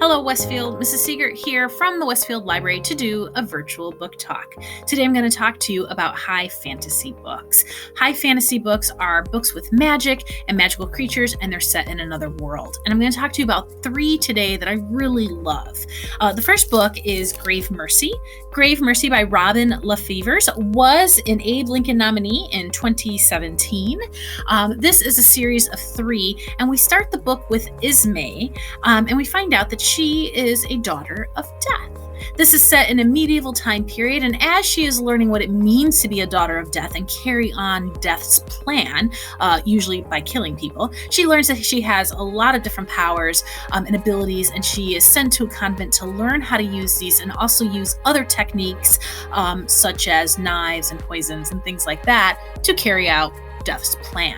Hello, Westfield. Mrs. Siegert here from the Westfield Library to do a virtual book talk. Today I'm going to talk to you about high fantasy books. High fantasy books are books with magic and magical creatures, and they're set in another world. And I'm going to talk to you about three today that I really love. The first book is Grave Mercy. Grave Mercy by Robin LaFevers was an Abe Lincoln nominee in 2017. This is a series of three, and we start the book with Ismay, and we find out that she is a daughter of death. This is set in a medieval time period, and as she is learning what it means to be a daughter of death and carry on death's plan, usually by killing people, she learns that she has a lot of different powers and abilities, and she is sent to a convent to learn how to use these and also use other techniques such as knives and poisons and things like that to carry out death's plan.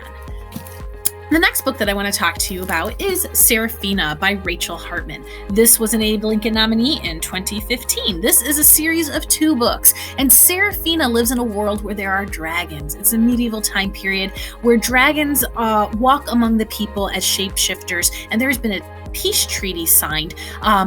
The next book that I want to talk to you about is Seraphina by Rachel Hartman. This was an Abe Lincoln nominee in 2015. This is a series of two books, and Seraphina lives in a world where there are dragons. It's a medieval time period where dragons walk among the people as shapeshifters, and there's been a peace treaty signed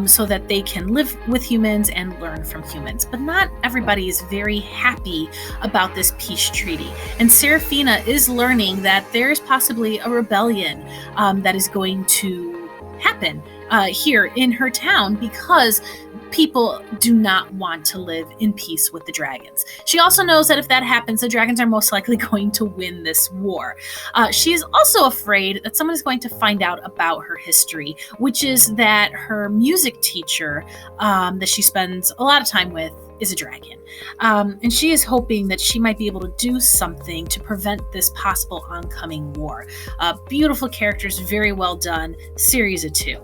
so that they can live with humans and learn from humans. But not everybody is very happy about this peace treaty. And Seraphina is learning that there is possibly a rebellion that is going to happen here in her town because people do not want to live in peace with the dragons. She also knows that if that happens, the dragons are most likely going to win this war. She is also afraid that someone is going to find out about her history, which is that her music teacher that she spends a lot of time with is a dragon. And she is hoping that she might be able to do something to prevent this possible oncoming war. Beautiful characters, very well done, series of two.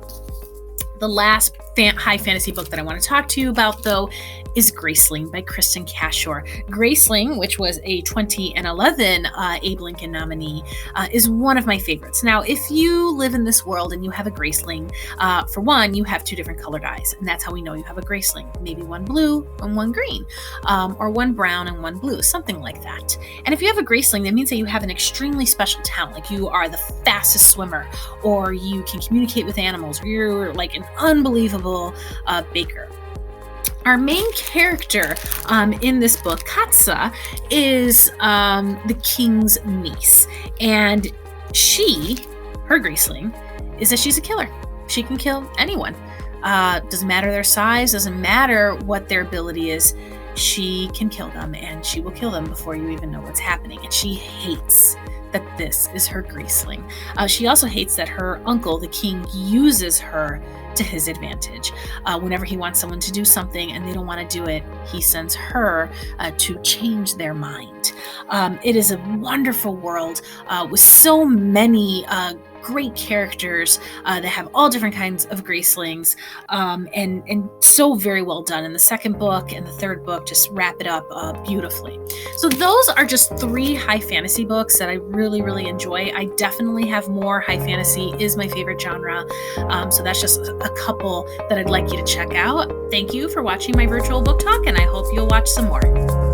The last high fantasy book that I want to talk to you about, though, is Graceling by Kristen Cashore. Graceling, which was a 2011 Abe Lincoln nominee, is one of my favorites. Now, if you live in this world and you have a Graceling, for one, you have two different colored eyes, and that's how we know you have a Graceling. Maybe one blue and one green, or one brown and one blue, something like that. And if you have a Graceling, that means that you have an extremely special talent, like you are the fastest swimmer, or you can communicate with animals, or you're like an unbelievable baker. Our main character in this book, Katsa, is the king's niece, and her Graceling, is that she's a killer. She can kill anyone. Doesn't matter their size, doesn't matter what their ability is. She can kill them, and she will kill them before you even know what's happening. And she hates that this is her Graceling. She also hates that her uncle, the king, uses her to his advantage. Whenever he wants someone to do something and they don't want to do it, he sends her to change their mind. It is a wonderful world with so many great characters that have all different kinds of Gracelings, and so very well done. And the second book and the third book just wrap it up beautifully. So those are just three high fantasy books that I really, really enjoy. I definitely have more. High fantasy is my favorite genre. So that's just a couple that I'd like you to check out. Thank you for watching my virtual book talk, and I hope you'll watch some more.